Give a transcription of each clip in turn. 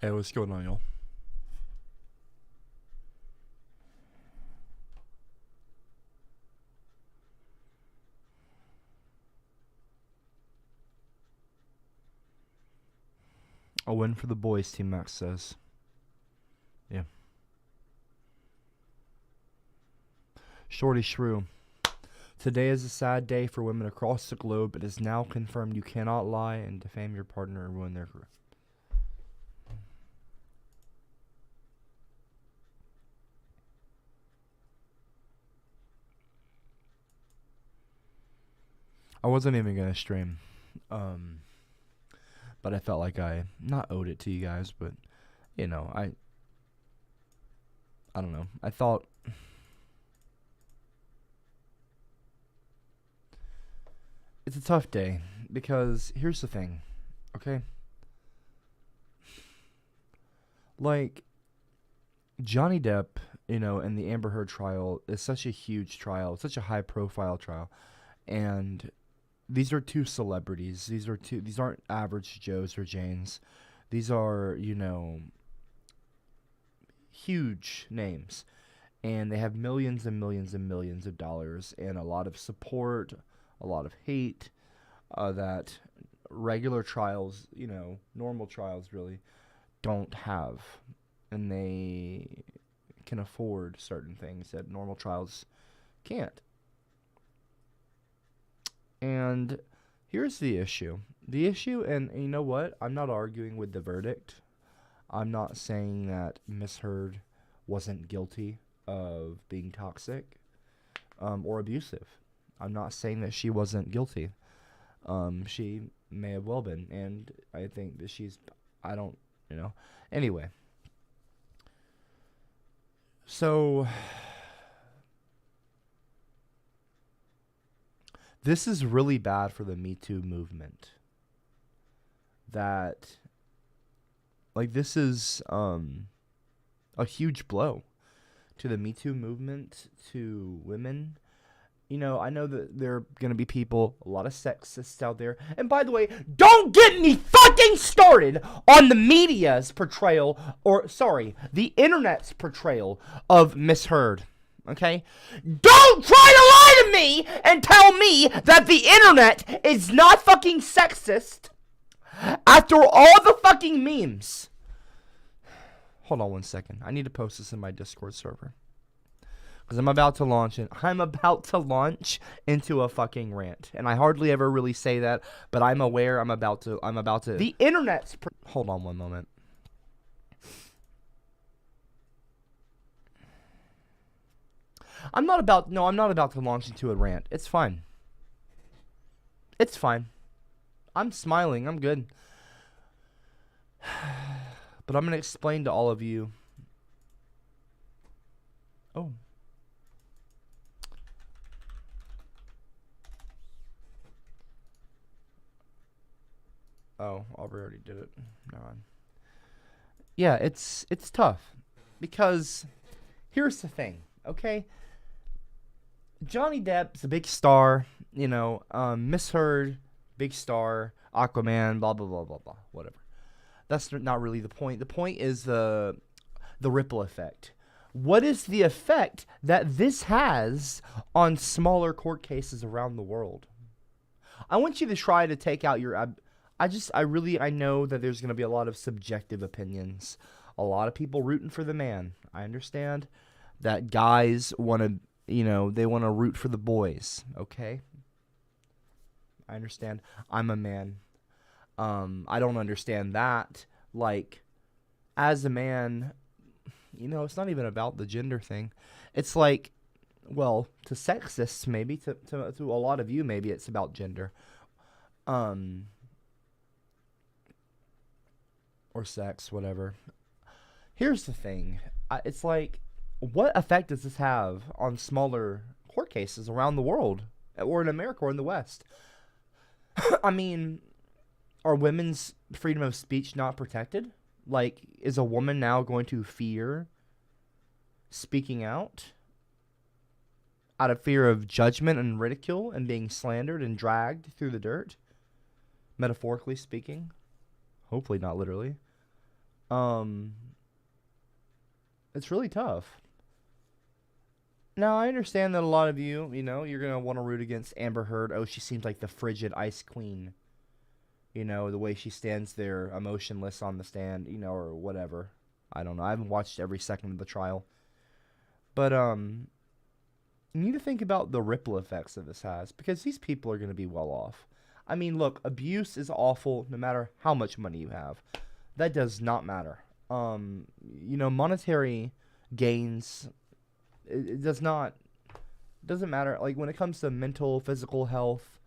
Hey, what's going on, y'all? A win for the boys, Team Max says. Yeah. Shorty Shrew. Today is a sad day for women across the globe. It is now confirmed you cannot lie and defame your partner and ruin their career. I wasn't even gonna stream, but I felt like I not owed it to you guys, but I don't know. I thought it's a tough day because here's the thing, okay? Like Johnny Depp, and the Amber Heard trial is such a huge trial, such a high-profile trial, and these are two celebrities. These aren't average Joes or Janes. These are, huge names. And they have millions and millions and millions of dollars and a lot of support, a lot of hate that regular trials, normal trials really don't have. And they can afford certain things that normal trials can't. And here's the issue. The issue, and you know what? I'm not arguing with the verdict. I'm not saying that Miss Heard wasn't guilty of being toxic or abusive. I'm not saying that she wasn't guilty. She may have well been. And I think that I don't. Anyway. So this is really bad for the Me Too movement. This is a huge blow to the Me Too movement, to women. I know that there are going to be a lot of sexists out there. And by the way, don't get me fucking started on the media's portrayal, the internet's portrayal of Miss Heard. Okay? Don't try to lie to me and tell me that the internet is not fucking sexist after all the fucking memes. Hold on one second. I need to post this in my Discord server. Because I'm about to launch into a fucking rant. And I hardly ever really say that, but I'm aware I'm about to. The internet's. Hold on one moment. I'm not about to launch into a rant. It's fine. It's fine. I'm smiling. I'm good. But I'm going to explain to all of you. Oh. Oh, Aubrey already did it. Never mind. Yeah, it's tough. Because here's the thing, okay? Johnny Depp's a big star, Miss Heard, big star, Aquaman, blah, blah, blah, blah, blah, whatever. That's not really the point. The point is the ripple effect. What is the effect that this has on smaller court cases around the world? I want you to try to take out your... I know that there's going to be a lot of subjective opinions. A lot of people rooting for the man. I understand that guys want to... they want to root for the boys, okay? I understand. I'm a man. I don't understand that. As a man, it's not even about the gender thing. It's to sexists, maybe, to a lot of you, maybe it's about gender. Or sex, whatever. Here's the thing. It's what effect does this have on smaller court cases around the world, or in America, or in the West? I mean, are women's freedom of speech not protected? Is a woman now going to fear speaking out of fear of judgment and ridicule and being slandered and dragged through the dirt? Metaphorically speaking. Hopefully not literally. Um, it's really tough. Now, I understand that a lot of you, you're going to want to root against Amber Heard. Oh, she seems like the frigid ice queen. The way she stands there emotionless on the stand, or whatever. I don't know. I haven't watched every second of the trial. But, you need to think about the ripple effects that this has, because these people are going to be well off. I mean, look, abuse is awful no matter how much money you have. That does not matter. Monetary gains, it doesn't matter. Like, when it comes to mental, physical health,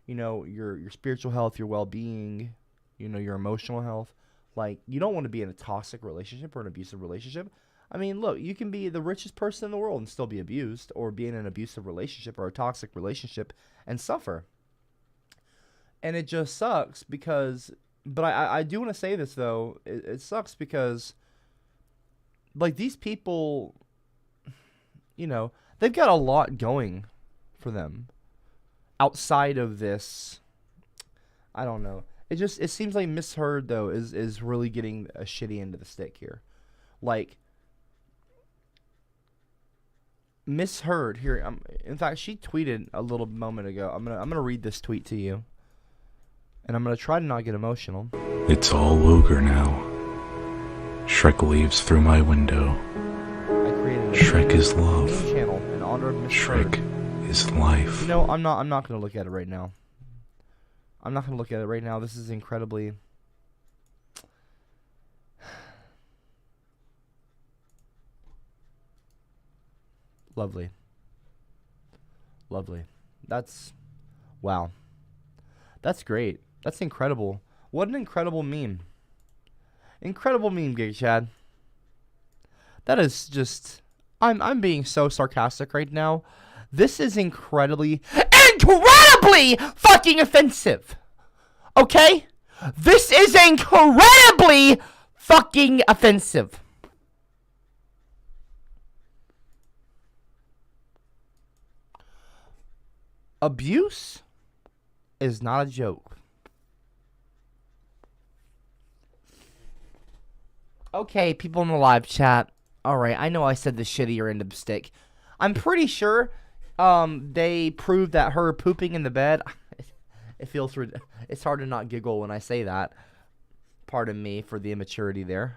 your spiritual health, your well-being, your emotional health, like, you don't want to be in a toxic relationship or an abusive relationship. I mean, look, you can be the richest person in the world and still be abused, or be in an abusive relationship or a toxic relationship and suffer. And it just sucks because, but I do want to say this, though. It sucks because, like, these people, they've got a lot going for them outside of this. I don't know. It seems like Miss Heard, though, is really getting a shitty end of the stick here. Like, Miss Heard here. In fact, she tweeted a little moment ago. I'm gonna read this tweet to you, and I'm gonna try to not get emotional. It's all ogre now. Shrek leaves through my window. I created a Shrek is love. channel in honor of Miss Shrek Heard. is life. I'm not gonna look at it right now. This is incredibly lovely. Wow. That's great. That's incredible. What an incredible meme. Incredible meme, Gig Chad. That is just, I'm being so sarcastic right now. This is incredibly fucking offensive. Okay? This is incredibly fucking offensive. Abuse is not a joke. Okay, people in the live chat. Alright, I know I said the shittier end of the stick. I'm pretty sure they proved that her pooping in the bed... It's hard to not giggle when I say that. Pardon me for the immaturity there.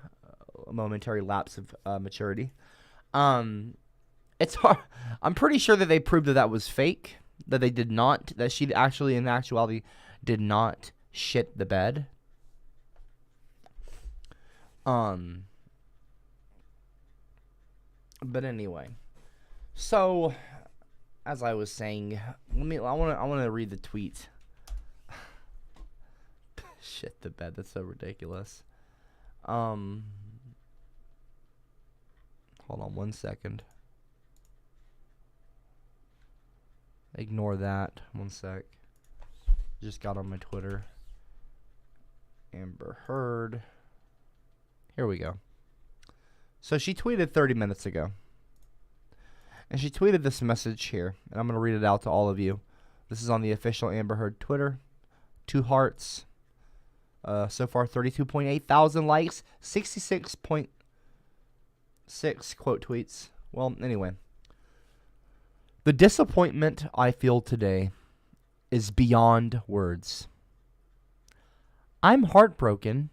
A momentary lapse of maturity. It's hard. I'm pretty sure that they proved that was fake. That they did not. That she actually, in actuality, did not shit the bed. But anyway, so as I was saying, I want to read the tweet. Shit the bed. That's so ridiculous. Hold on 1 second. Ignore that. 1 sec. Just got on my Twitter. Amber Heard. Here we go. So she tweeted 30 minutes ago. And she tweeted this message here. And I'm going to read it out to all of you. This is on the official Amber Heard Twitter. 2 hearts. So far, 32.8 thousand likes. 66.6 quote tweets. Well, anyway. The disappointment I feel today is beyond words. I'm heartbroken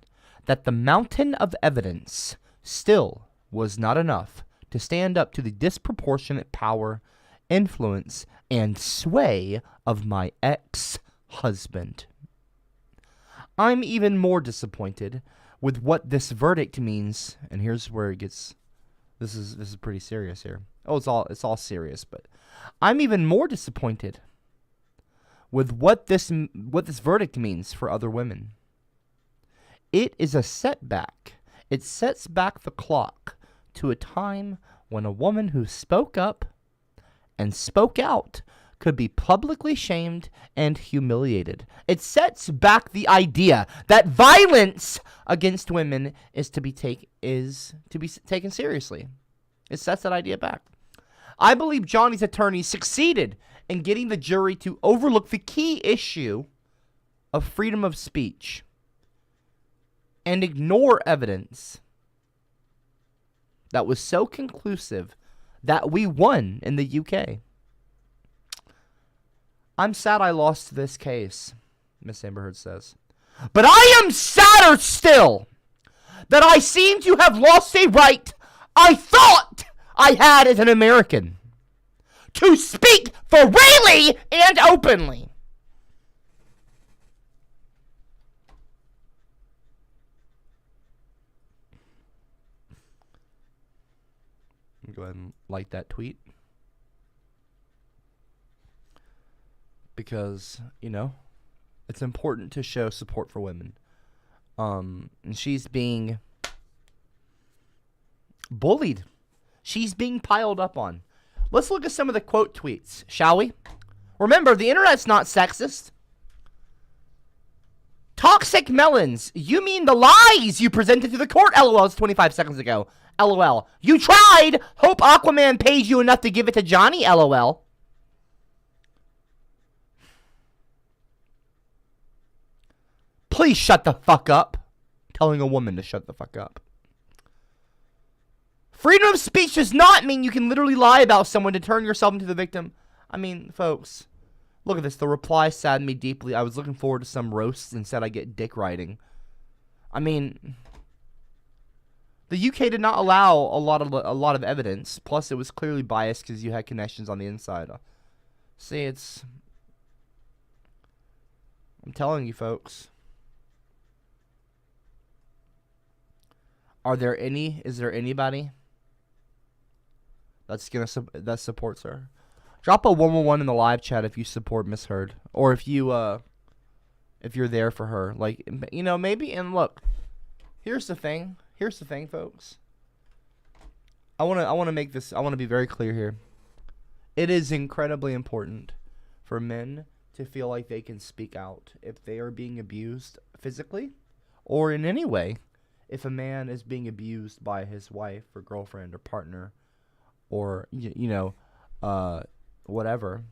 that the mountain of evidence still was not enough to stand up to the disproportionate power, influence, and sway of my ex-husband. I'm even more disappointed with what this verdict means, and here's where it gets. This is pretty serious here. Oh, it's all serious, but I'm even more disappointed with what this verdict means for other women. It is a setback. It sets back the clock to a time when a woman who spoke up and spoke out could be publicly shamed and humiliated. It sets back the idea that violence against women is to be taken seriously. It sets that idea back. I believe Johnny's attorney succeeded in getting the jury to overlook the key issue of freedom of speech and ignore evidence that was so conclusive that we won in the UK. I'm sad I lost this case, Miss Amber Heard says. But I am sadder still that I seem to have lost a right I thought I had as an American to speak freely and openly. Go ahead and like that tweet. Because, it's important to show support for women. And she's being bullied. She's being piled up on. Let's look at some of the quote tweets, shall we? Remember, the internet's not sexist. Toxic melons. You mean the lies you presented to the court, LOL, 25 seconds ago. LOL. You tried. Hope Aquaman paid you enough to give it to Johnny, LOL. Please shut the fuck up. Telling a woman to shut the fuck up. Freedom of speech does not mean you can literally lie about someone to turn yourself into the victim. I mean, folks, look at this. The reply saddened me deeply. I was looking forward to some roasts. Instead, I get dick riding. I mean, the UK did not allow a lot of evidence. Plus, it was clearly biased because you had connections on the inside. See, I'm telling you, folks. Is there anybody that supports her? Drop a 111 in the live chat if you support Miss Heard, or if you're there for her. Like, maybe. And look, here's the thing, folks. I want to make this. I want to be very clear here. It is incredibly important for men to feel like they can speak out if they are being abused physically or in any way. If a man is being abused by his wife or girlfriend or partner or, whatever,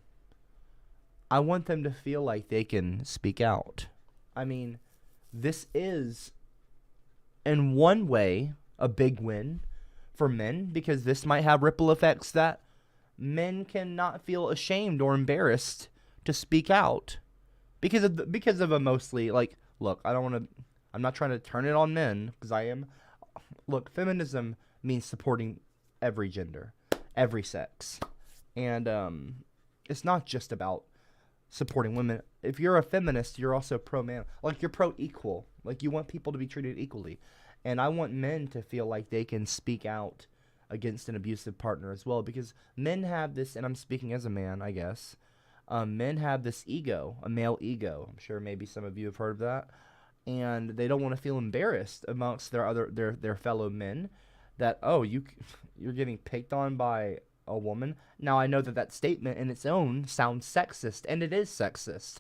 I want them to feel like they can speak out. I mean, this is, in one way, a big win for men because this might have ripple effects that men cannot feel ashamed or embarrassed to speak out because of a mostly, like, look, I'm not trying to turn it on men, because I am. Look, feminism means supporting every gender, every sex. And it's not just about supporting women. If you're a feminist, you're also pro-man. Like, you're pro-equal. Like, you want people to be treated equally. And I want men to feel like they can speak out against an abusive partner as well. Because men have this, and I'm speaking as a man, I guess. Men have this ego, a male ego. I'm sure maybe some of you have heard of that. And they don't want to feel embarrassed amongst their fellow men that, oh, you're getting picked on by a woman. Now, I know that statement in its own sounds sexist, and it is sexist.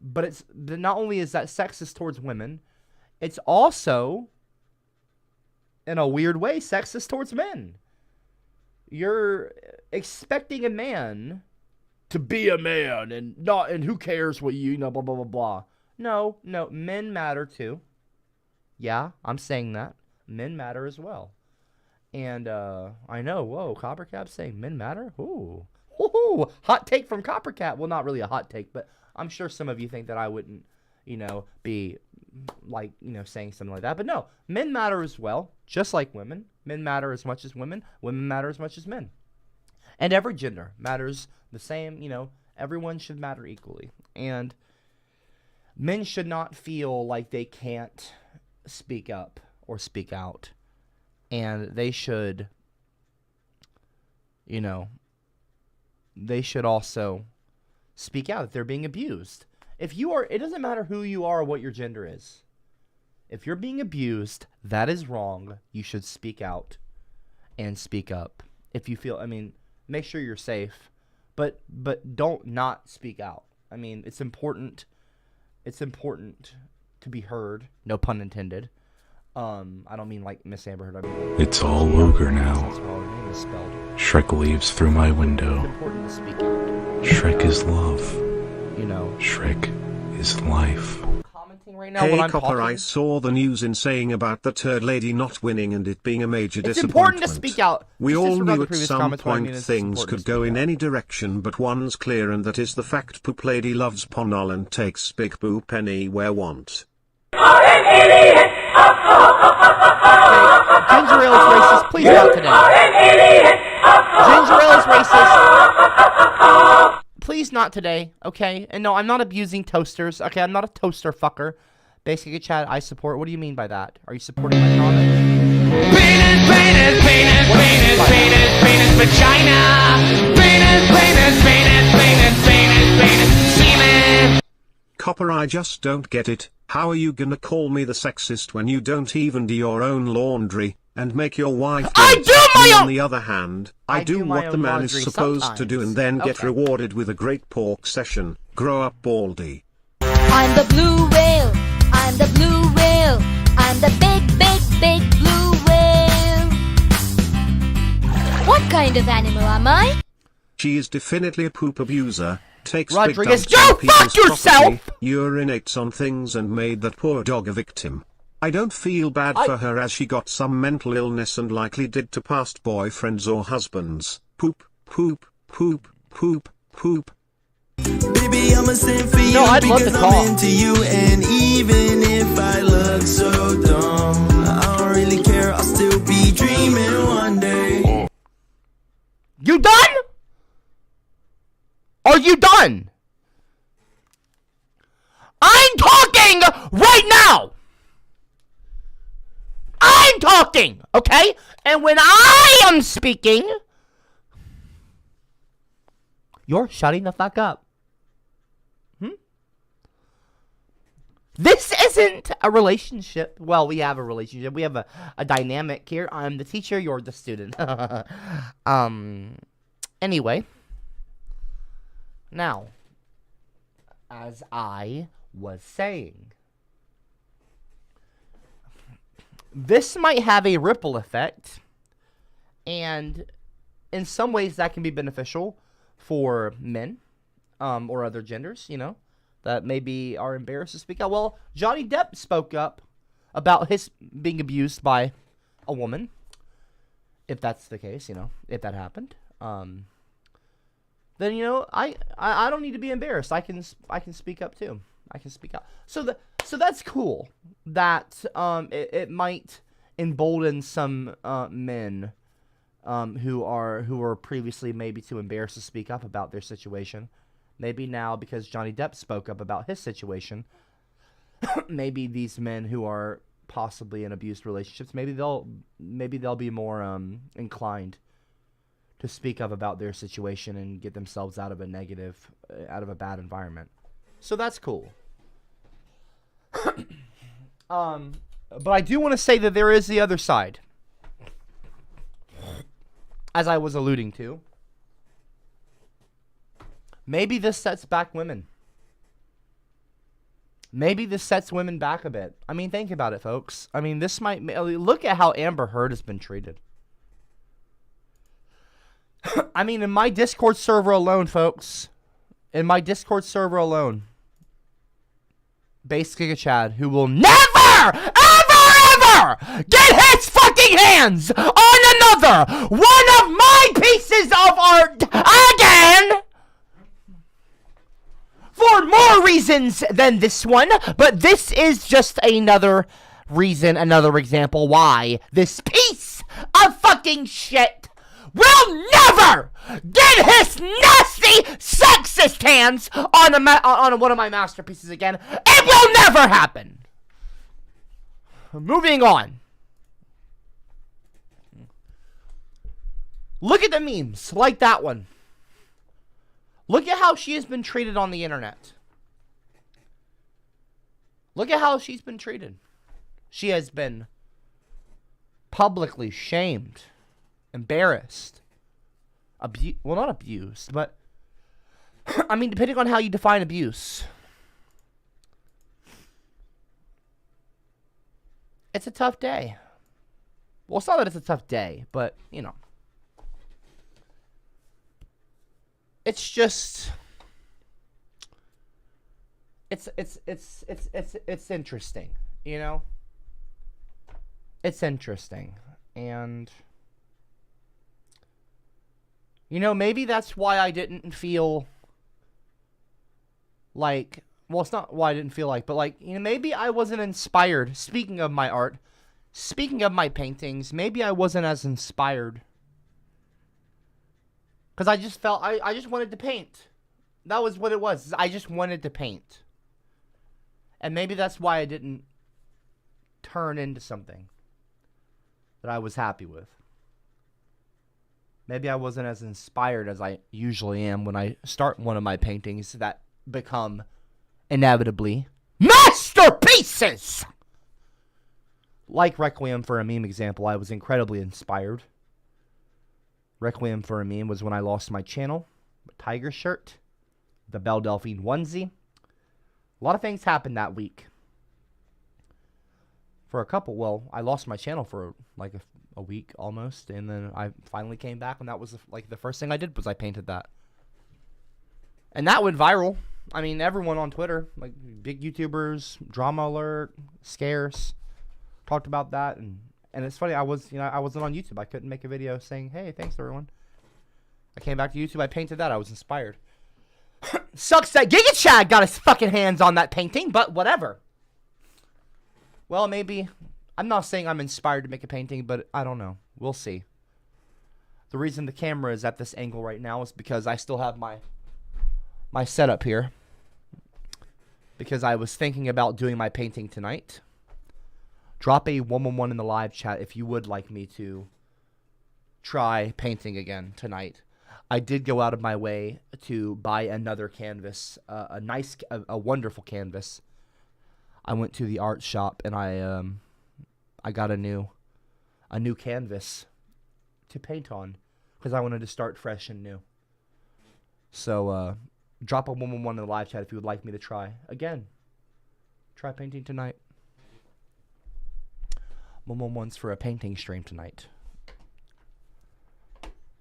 But not only is that sexist towards women, it's also, in a weird way, sexist towards men. You're expecting a man to be a man and who cares what blah, blah, blah, blah. No, men matter too. Yeah, I'm saying that. Men matter as well. And I know, whoa, CopperCab saying men matter? Ooh, hot take from CopperCab. Well, not really a hot take, but I'm sure some of you think that I wouldn't, be like, saying something like that. But no, men matter as well, just like women. Men matter as much as women. Women matter as much as men. And every gender matters the same, everyone should matter equally. And men should not feel like they can't speak up or speak out. And they should, they should also speak out if they're being abused. It doesn't matter who you are or what your gender is. If you're being abused, that is wrong. You should speak out and speak up. If you feel, make sure you're safe, but don't not speak out. It's important. It's important to be heard. No pun intended. I don't mean like Miss Amber Heard. It's all ogre now. That's how her name is spelled. Shrek leaves through my window. It's important to speak out. Shrek is love. You know. Shrek is life. Commenting right right now when Hey I'm Copper, talking. I saw the news in saying about the turd lady not winning and it being a major It's disappointment. important to speak out. We Just all disregard knew the at previous some comments, what I point mean is it's things important could to go speak in out. any direction, but one's clear, and that is the fact Poop Lady loves Ponol and takes Big Poop anywhere want. Ginger Ale is racist. Please not today. Ginger Ale is racist. Please not today, okay? And no, I'm not abusing toasters, okay? I'm not a toaster fucker. Basically, Chad, I support. What do you mean by that? Are you supporting my comment? Penis, vagina. Penis, semen. Copper, I just don't get it. How are you gonna call me the sexist when you don't even do your own laundry and make your wife do I it? do my Me, own- on the other hand, I do my what the own man is laundry supposed to do and sometimes. then get Okay. rewarded with a great pork session. Grow up, Baldy. I'm the blue whale. I'm the blue whale. I'm the big, big, big blue whale. What kind of animal am I? She is definitely a poop abuser. Takes Rodriguez, big dumps on go people's fuck yourself! property, urinates on things and made that poor dog a victim. I don't feel bad for her as she got some mental illness and likely did to past boyfriends or husbands. Poop, poop, poop, poop, poop. Baby, I'm a sin for you No, I'd love to because talk. I'm into you, and even if I look so dumb, I don't really care. I'll still be dreaming one day. You done? Are you done? I'm talking right now. I'm talking, okay? And when I am speaking, you're shutting the fuck up. This isn't a relationship. Well, we have a relationship. We have a dynamic here. I'm the teacher, you're the student. Anyway. Now, as I was saying, this might have a ripple effect, and in some ways that can be beneficial for men, or other genders, you know, that maybe are embarrassed to speak out. Well, Johnny Depp spoke up about his being abused by a woman, if that's the case, you know, if that happened. Then, you know, I don't need to be embarrassed. I can speak up too. I can speak out. So that's cool. That it might embolden some men who are previously maybe too embarrassed to speak up about their situation. Maybe now, because Johnny Depp spoke up about his situation, maybe these men who are possibly in abused relationships, maybe they'll be more inclined to speak up about their situation and get themselves out of a bad environment. So that's cool. But I do want to say that there is the other side, as I was alluding to. Maybe this sets back women. Maybe this sets women back a bit. I mean, think about it, folks. I mean, this might... Look at how Amber Heard has been treated. I mean, in my Discord server alone, folks. In my Discord server alone. Base Giga Chad, who will never, ever get his fucking hands on another one of my pieces of art again! For more reasons than this one, but this is just another reason, another example why this piece of fucking shit will never get his nasty, sexist hands on one of my masterpieces again. It will never happen. Moving on. Look at the memes, like that one. Look at how she has been treated on the internet. Look at how she's been treated. She has been publicly shamed, embarrassed, well, not abused, but I mean, depending on how you define abuse. It's a tough day. Well, it's not that it's a tough day, but, you know. It's just... it's interesting, you know? It's interesting. And you know, maybe that's why I didn't feel like, well, it's not why I didn't feel like, but like, you know, maybe I wasn't inspired. Speaking of my art, speaking of my paintings, maybe I wasn't as inspired. Because I just felt, I just wanted to paint. That was what it was. I just wanted to paint. And maybe that's why I didn't turn into something that I was happy with. Maybe I wasn't as inspired as I usually am when I start one of my paintings that become inevitably masterpieces! Like Requiem for a Meme example, I was incredibly inspired. Requiem for a Meme was when I lost my channel, the tiger shirt, the Belle Delphine onesie. A lot of things happened that week. For a couple, well, I lost my channel for like a week almost, and then I finally came back, and that was like the first thing I did was I painted that. And that went viral. I mean, everyone on Twitter, like big YouTubers, Drama Alert, Scarce, talked about that, and it's funny, I wasn't on YouTube. I couldn't make a video saying, hey, thanks everyone. I came back to YouTube, I painted that, I was inspired. Sucks that Giga Chad got his fucking hands on that painting, but whatever. Well, maybe, I'm not saying I'm inspired to make a painting, but I don't know. We'll see. The reason the camera is at this angle right now is because I still have my setup here. Because I was thinking about doing my painting tonight. Drop a 111 in the live chat if you would like me to try painting again tonight. I did go out of my way to buy another canvas, a wonderful canvas. I went to the art shop and I got a new canvas to paint on because I wanted to start fresh and new. So drop a 111 in the live chat if you would like me to try painting tonight. 111's for a painting stream tonight.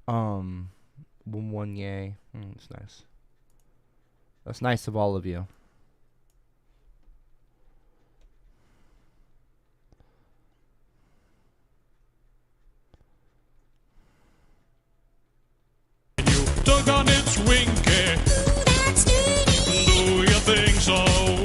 11 yay. That's nice. That's nice of all of you. Took on its winky. Do you think so?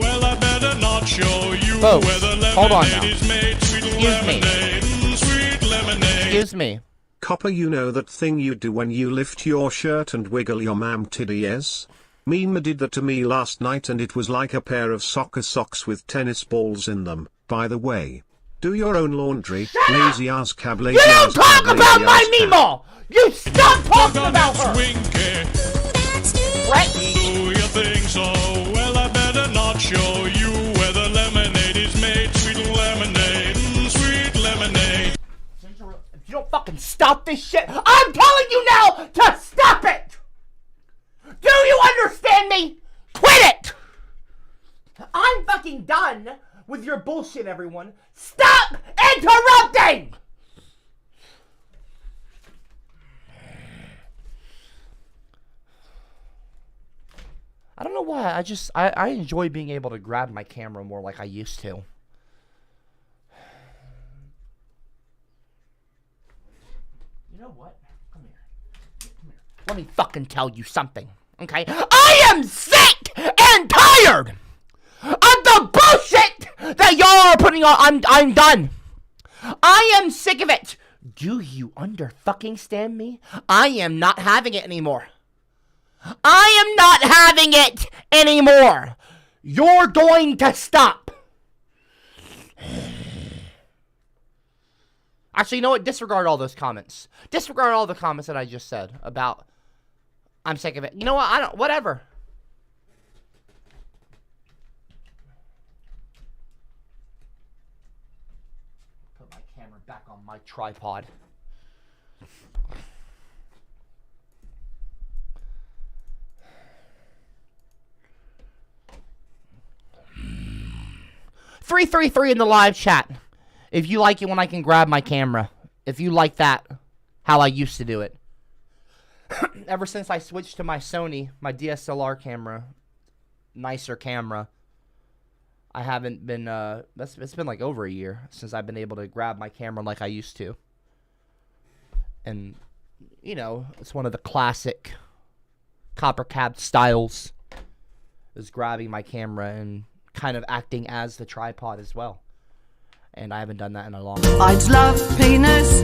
Well, I better not show you Folks, where the hold on lemonade now. is made. Sweet lemonade, sweet lemonade. Excuse me. Copper, you know that thing you do when you lift your shirt and wiggle your mam titties? Mima did that to me last night and it was like a pair of soccer socks with tennis balls in them. By the way, do your own laundry, lazy ass cab, lazy You don't ass talk cab, about lazy my ass cab. Mimo! You stop Took talking on about its her! winky. Right? Do you think so? Well, I better not show you where the lemonade is made. Sweet lemonade, sweet lemonade. If you don't fucking stop this shit, I'm telling you now to stop it! Do you understand me? Quit it! I'm fucking done with your bullshit, everyone. Stop interrupting! I don't know why, I enjoy being able to grab my camera more like I used to. You know what? Come here. Let me fucking tell you something, okay? I am sick and tired of the bullshit that y'all are putting on. I'm done. I am sick of it. Do you under-fucking-stand me? I am not having it anymore. I am not having it anymore. You're going to stop. Actually, you know what? Disregard all those comments. Disregard all the comments that I just said about I'm sick of it. You know what? I don't. Whatever. Put my camera back on my tripod. $333 in the live chat. If you like it when I can grab my camera. If you like that, how I used to do it. Ever since I switched to my Sony, my DSLR camera, nicer camera, I haven't been, it's been like over a year since I've been able to grab my camera like I used to. And, you know, it's one of the classic CopperCab styles, is grabbing my camera and kind of acting as the tripod as well. And I haven't done that in a long time. I'd love penis.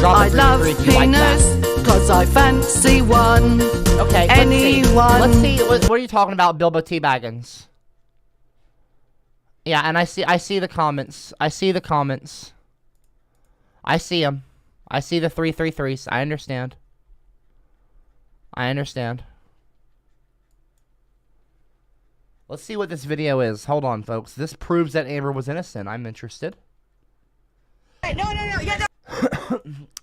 I'd love penis. Cause I fancy one. Okay, anyone. Let's see. What are you talking about, Bilbo T. Baggins? Yeah, and I see the comments. I see the comments. I see them. I see the 333s. I understand. I understand. Let's see what this video is. Hold on, folks. This proves that Amber was innocent. I'm interested. No. Yeah,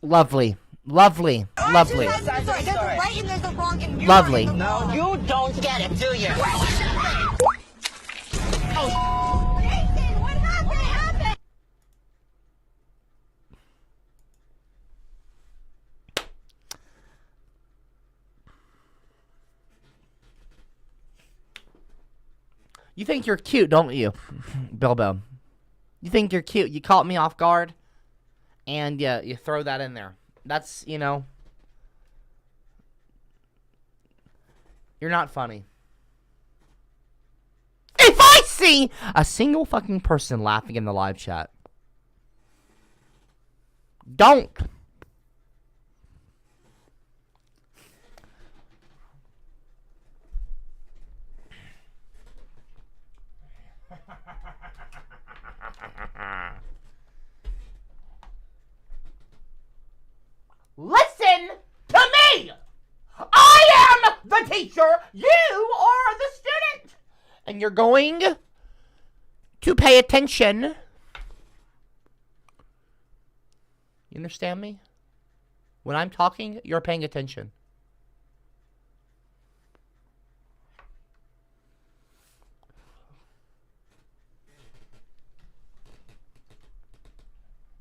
Lovely. Lovely. Lovely. Lovely. no, you don't get it, do you? You think you're cute, don't you, Bilbo? You think you're cute. You caught me off guard, and you throw that in there. That's, you know, you're not funny. If I see a single fucking person laughing in the live chat, don't. Listen to me! I am the teacher! You are the student! And you're going to pay attention. You understand me? When I'm talking, you're paying attention.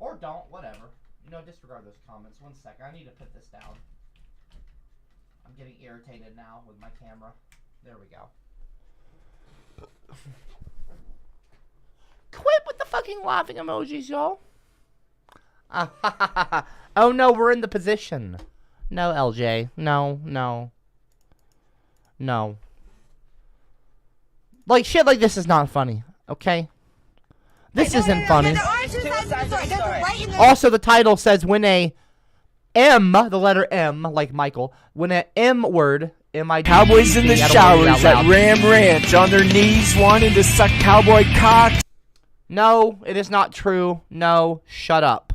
Or don't, whatever. You know, disregard those comments. One second, I need to put this down. I'm getting irritated now with my camera. There we go. Quit with the fucking laughing emojis, y'all. Oh no, we're in the position. No, LJ. No. Like, shit like this is not funny, okay? This isn't funny. Also, the title says when a M, the letter M, like Michael, when a M word, M-I-D. Cowboys in the showers at Ram Ranch on their knees wanting to suck cowboy cocks. No, it is not true. No, shut up.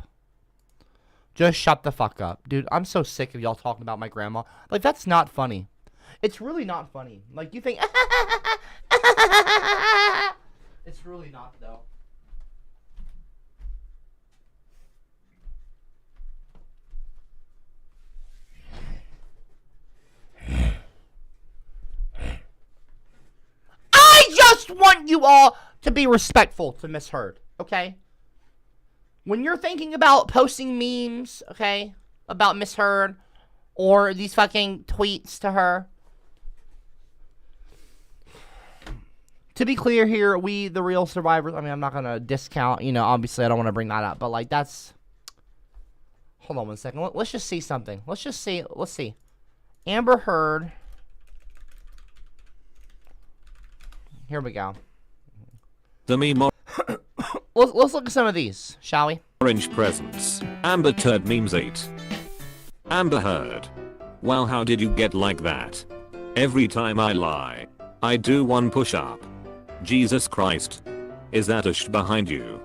Just shut the fuck up. Dude, I'm so sick of y'all talking about my grandma. Like, that's not funny. It's really not funny. Like, you think... It's really not, though. I just want you all to be respectful to Miss Heard, okay? When you're thinking about posting memes, okay, about Miss Heard, or these fucking tweets to her, to be clear here, we, the real survivors, I mean, I'm not going to discount, you know, obviously I don't want to bring that up, but like that's, hold on one second, let's just see something. Let's see. Amber Heard, here we go. The meme Let's look at some of these, shall we? orange presents. Amber Turd memes 8. Amber Heard. Wow, how did you get like that? Every time I lie, I do one push-up. Jesus Christ. Is that a sh behind you?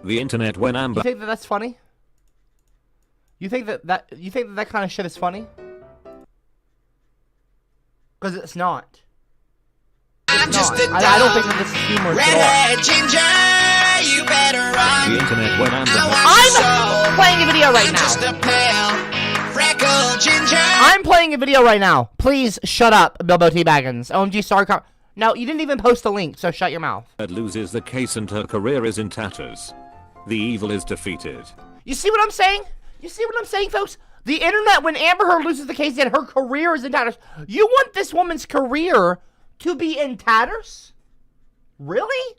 The internet when Amber... You think that that's funny? You think that kind of shit is funny? Because it's not. I'm just a I don't think that this is humorous at all. redhead ginger, you better run. The internet when Amber... I'm playing a video right now. Just a pale, freckled ginger. I'm playing a video right now. Please shut up, Bilbo T. Baggins. OMG, sorry. No, you didn't even post a link, so shut your mouth. loses the case and her career is in tatters. The evil is defeated. You see what I'm saying? You see what I'm saying, folks? The internet, when Amber Heard loses the case and her career is in tatters, you want this woman's career to be in tatters? Really?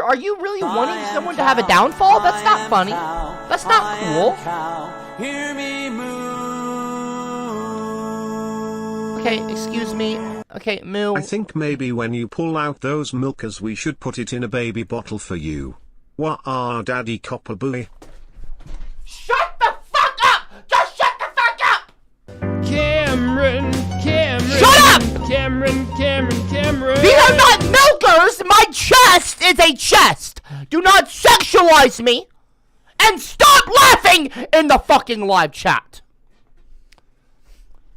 Are you really wanting someone to have a downfall? That's not funny. That's not cool. Hear me moo. Okay, excuse me. Okay, moo. I think maybe when you pull out those milkers we should put it in a baby bottle for you. Wah daddy copper boy. Shut the fuck up! Just shut the fuck up! Cameron. Shut up! Cameron. These are not milkers! My chest is a chest! Do not sexualize me! And stop laughing in the fucking live chat!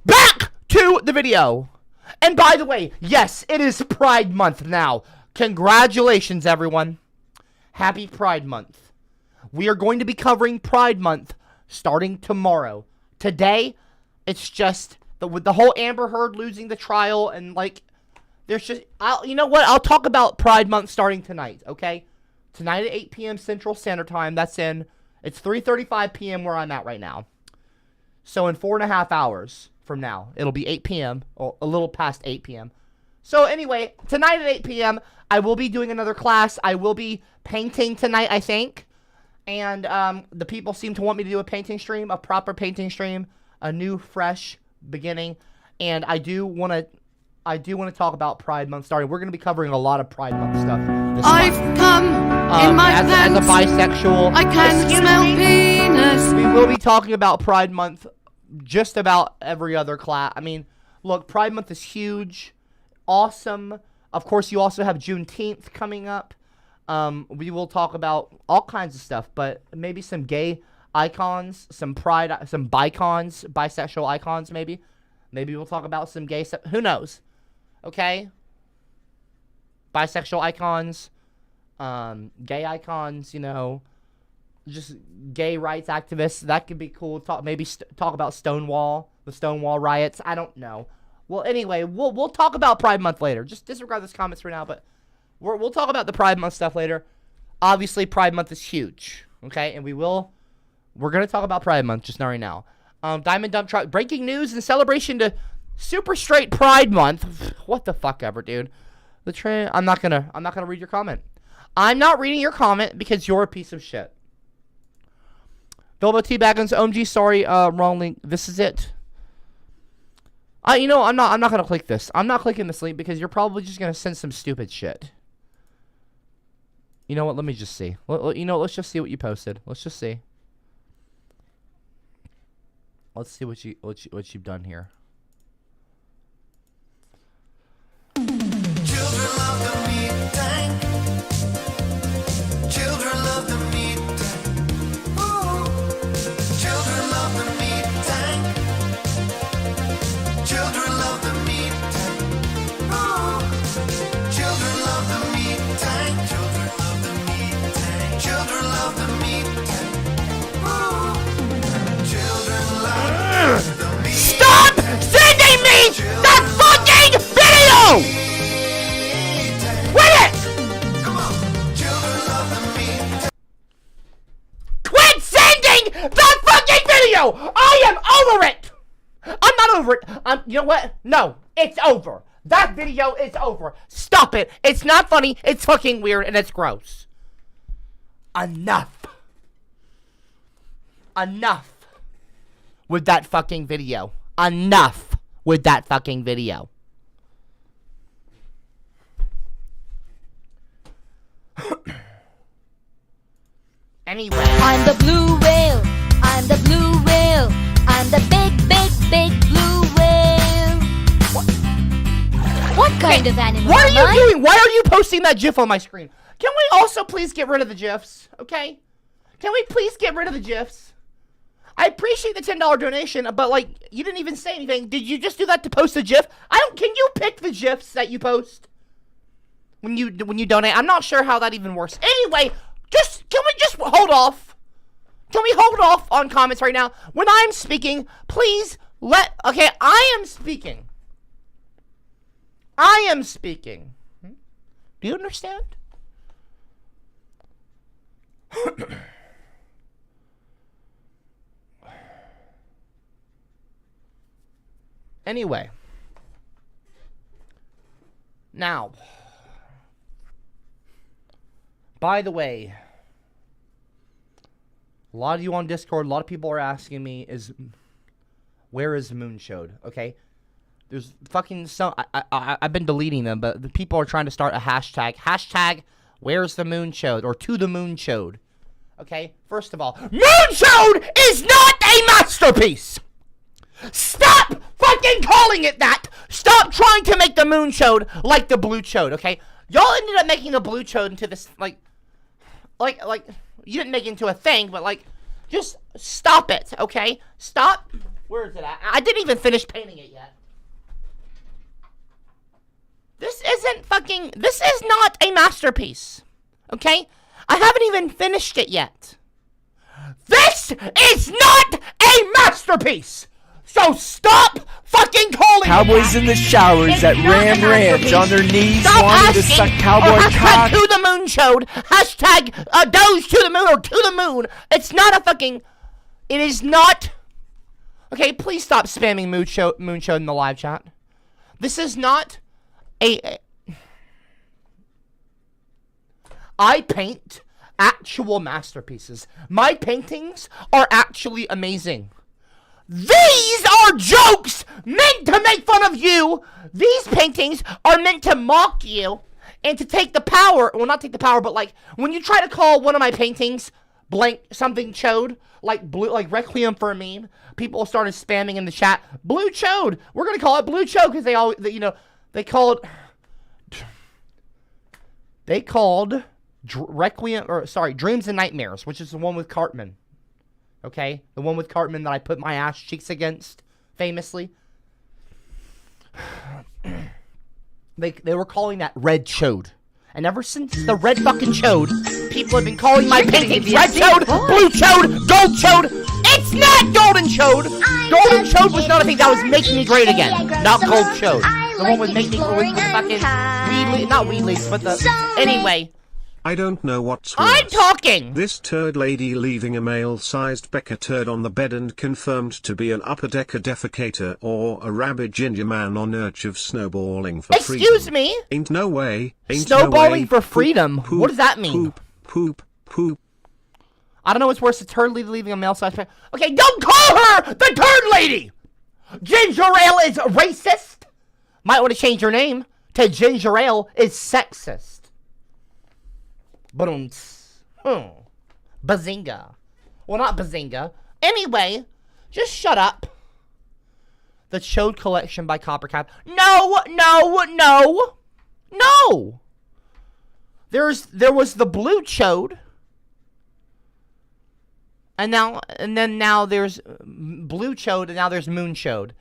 Back to the video! And by the way, yes, it is Pride Month now. Congratulations, everyone. Happy Pride Month. We are going to be covering Pride Month starting tomorrow. Today, it's just with the whole Amber Heard losing the trial and like, there's just, you know what? I'll talk about Pride Month starting tonight, okay? Tonight at 8 p.m. Central Standard Time. It's 3:35 p.m. where I'm at right now. So in 4.5 hours from now, it'll be 8 p.m. or a little past 8 p.m. So anyway, tonight at 8 p.m., I will be doing another class. I will be painting tonight, I think. And the people seem to want me to do a painting stream, a proper painting stream, a new, fresh beginning. And I do want to talk about Pride Month starting. We're going to be covering a lot of Pride Month stuff this I've month. come in my as pants. a bisexual. I can smell penis. We will be talking about Pride Month just about every other class. I mean, look, Pride Month is huge, awesome. Of course, you also have Juneteenth coming up. We will talk about all kinds of stuff, but maybe some gay icons, some bisexual icons, maybe. Maybe we'll talk about some gay stuff. Who knows? Okay? Bisexual icons, gay icons, you know, just gay rights activists. That could be cool. Talk about Stonewall, the Stonewall riots. I don't know. Well, anyway, we'll talk about Pride Month later. Just disregard those comments for now, but we'll talk about the Pride Month stuff later. Obviously, Pride Month is huge, okay? And we're going to talk about Pride Month just right now. Diamond Dump Truck, breaking news in celebration to Super Straight Pride Month. What the fuck ever, dude. I'm not gonna read your comment. I'm not reading your comment because you're a piece of shit. Bilbo T. Baggins, OMG, sorry, wrong link. This is it. I'm not gonna click this. I'm not clicking this link because you're probably just gonna send some stupid shit. You know what? Let me just see. Let's just see what you posted. Let's just see. Let's see what you've done here. Children love the meat tank. Children love the meat tank. Ooh. Children love the meat tank. Children love the meat tank. Ooh. Children love the meat tank. Children love the meat tank. Children love the meat tank. Ooh. Children love the meat. Stop sending me that fucking video! Quit it! Quit sending that fucking video! I am over it! I'm not over it. You know what? No, it's over. That video is over. Stop it. It's not funny. It's fucking weird and it's gross. Enough. Enough with that fucking video. Enough with that fucking video. Anyway. I'm the blue whale. I'm the blue whale. I'm the big, big, big blue whale. What kind of animal What are am you I? doing? Why are you posting that GIF on my screen? Can we also please get rid of the GIFs? Okay? Can we please get rid of the GIFs? I appreciate the $10 donation, but like, you didn't even say anything. Did you just do that to post a GIF? Can you pick the GIFs that you post when you donate? I'm not sure how that even works. Anyway, can we just hold off? Can we hold off on comments right now? When I'm speaking, please okay, I am speaking. I am speaking. Do you understand? Anyway. Now, by the way, a lot of you on Discord, a lot of people are asking me, where is Moonshowed? Okay, there's fucking some. I've been deleting them, but the people are trying to start a hashtag. Hashtag where's the Moonshowed or to the Moonshowed. Okay, first of all, Moonshowed is not a masterpiece. Stop fucking calling it that. Stop trying to make the Moonshowed like the Blue Chode. Okay, y'all ended up making the Blue Chode into this like you didn't make it into a thing, but like, just stop it. Okay, stop. Where is it at? I didn't even finish painting it yet. This is not a masterpiece. Okay? I haven't even finished it yet. This is not a masterpiece! So stop fucking calling Cowboys in the showers at Ram Ranch on their knees wanting to suck cowboy cock. Hashtag to the moon showed. Hashtag doge to the moon or to the moon. It's not a fucking... It is not... Okay, please stop spamming Moonshowed in the live chat. This is not a... I paint actual masterpieces. My paintings are actually amazing. These are jokes meant to make fun of you. These paintings are meant to mock you and to take the power. Well, not take the power, but like when you try to call one of my paintings blank something chode, like blue, like Requiem for a meme, people started spamming in the chat, Blue Chode. We're gonna call it Blue Chode because they called Requiem, or sorry, Dreams and Nightmares, which is the one with Cartman. Okay, the one with Cartman that I put my ass cheeks against, famously. They were calling that Red Chode. And ever since the Red fucking Chode, people have been calling my paintings Red Chode, Blue Chode, Gold Chode. It's not Golden Chode! Golden Chode was not a thing that was making me great again. Not Gold Chode. The one with making with fucking not weed leaves, but the anyway. I don't know what's worse. I'm talking! This turd lady leaving a male-sized Becker turd on the bed and confirmed to be an upper-decker defecator or a rabid ginger man on urge of snowballing for freedom. Excuse me? Ain't no way. Ain't Snowballing no way. for freedom? Poop, What does that mean? Poop. I don't know what's worse, a turd lady leaving a male-sized Becker. Okay, don't call her the turd lady! Ginger Ale is racist. Might want to change your name to Ginger Ale is sexist. Bazinga. Well, not bazinga. Anyway, just shut up. The Chode Collection by CopperCab. No. There was the Blue Chode. And now there's Blue Chode, and now there's Moon Chode.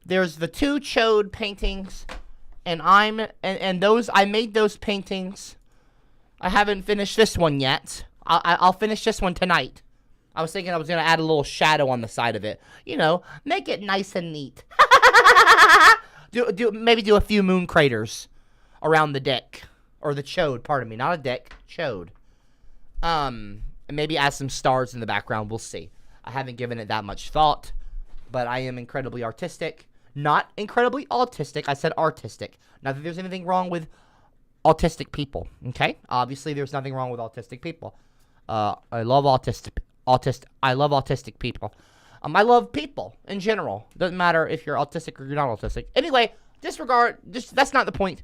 There's the two Chode paintings, and I made those paintings. I haven't finished this one yet. I'll finish this one tonight. I was thinking I was going to add a little shadow on the side of it. You know, make it nice and neat. Maybe do a few moon craters around the dick. Or the chode, pardon me. Not a dick, chode. And maybe add some stars in the background. We'll see. I haven't given it that much thought. But I am incredibly artistic. Not incredibly autistic. I said artistic. Not that there's anything wrong with autistic people, okay? Obviously, there's nothing wrong with autistic people. I love autistic people. I love people in general. Doesn't matter if you're autistic or you're not autistic. Anyway, disregard. That's not the point.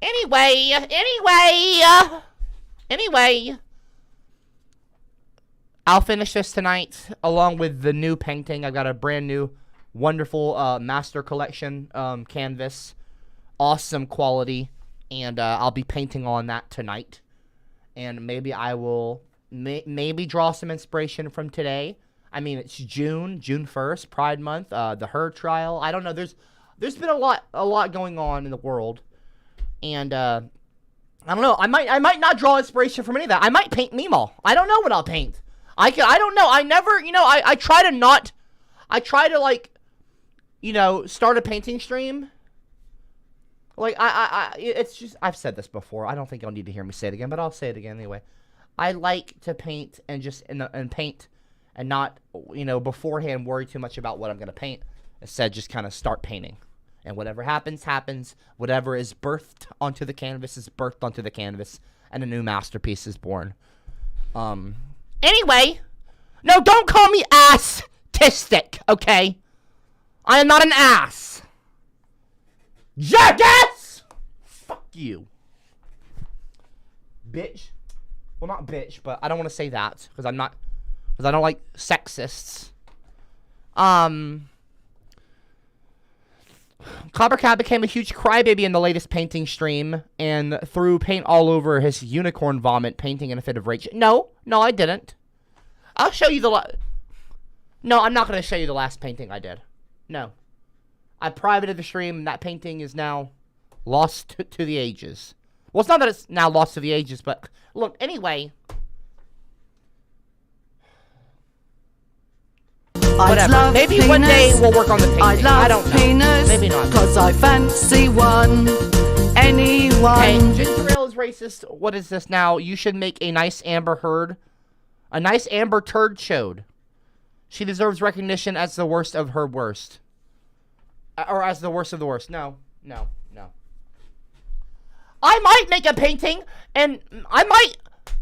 Anyway. I'll finish this tonight along with the new painting. I've got a brand new, wonderful master collection canvas. Awesome quality. And I'll be painting on that tonight. And maybe I will maybe draw some inspiration from today. I mean, it's June 1st, Pride Month, the Her trial. I don't know. There's been a lot going on in the world. And I don't know. I might not draw inspiration from any of that. I might paint Meemaw. I don't know what I'll paint. I don't know. I never, I try to like, start a painting stream. Like, it's just, I've said this before. I don't think y'all need to hear me say it again, but I'll say it again anyway. I like to paint and paint and not, beforehand worry too much about what I'm going to paint. Instead, just kind of start painting And whatever happens, happens. Whatever is birthed onto the canvas is birthed onto the canvas. And a new masterpiece is born. Anyway. No, don't call me ass-tistic, okay? I am not an ass. Jackass! Fuck you. Bitch. Well, not bitch, but I don't want to say that. Because I'm not... Because I don't like sexists. CopperCab became a huge crybaby in the latest painting stream and threw paint all over his unicorn vomit, painting in a fit of rage. No, I didn't. I'll show you the No, I'm not going to show you the last painting I did. No. I privated the stream, and that painting is now lost to the ages. Well, it's not that it's now lost to the ages, but look, anyway. Whatever. Maybe one day we'll work on the painting. I don't know. Penis, maybe not. Cause I fancy one. Anyone. Okay, Ginger Ale is racist. What is this now? You should make a nice Amber Heard. A nice Amber Turd showed. She deserves recognition as the worst of her worst. Or as the worst of the worst. No. I might make a painting, and I don't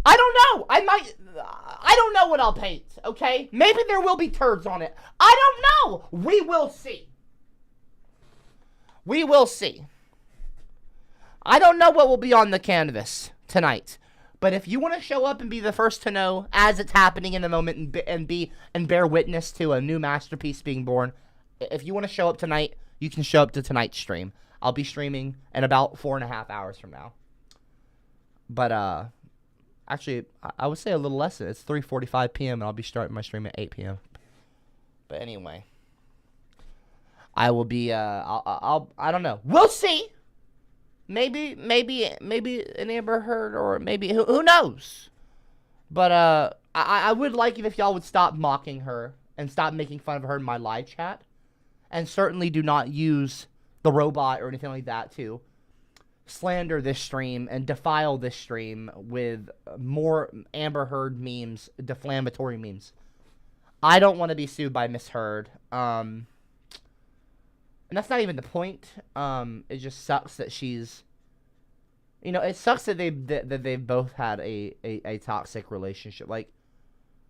know. I don't know what I'll paint, okay? Maybe there will be turds on it. I don't know. We will see. We will see. I don't know what will be on the canvas tonight. But if you want to show up and be the first to know as it's happening in the moment and bear witness to a new masterpiece being born, if you want to show up tonight, you can show up to tonight's stream. I'll be streaming in about 4.5 hours from now. But actually, I would say a little less. It's 3:45 p.m. and I'll be starting my stream at 8 p.m. But anyway, I will be. I don't know. We'll see. Maybe an Amber Heard, or maybe who knows. But I would like it if y'all would stop mocking her and stop making fun of her in my live chat, and certainly do not use the robot or anything like that to slander this stream and defile this stream with more Amber Heard memes, deflammatory memes. I don't want to be sued by Miss Heard. And that's not even the point. It just sucks that she's, it sucks that they've both had a toxic relationship. Like,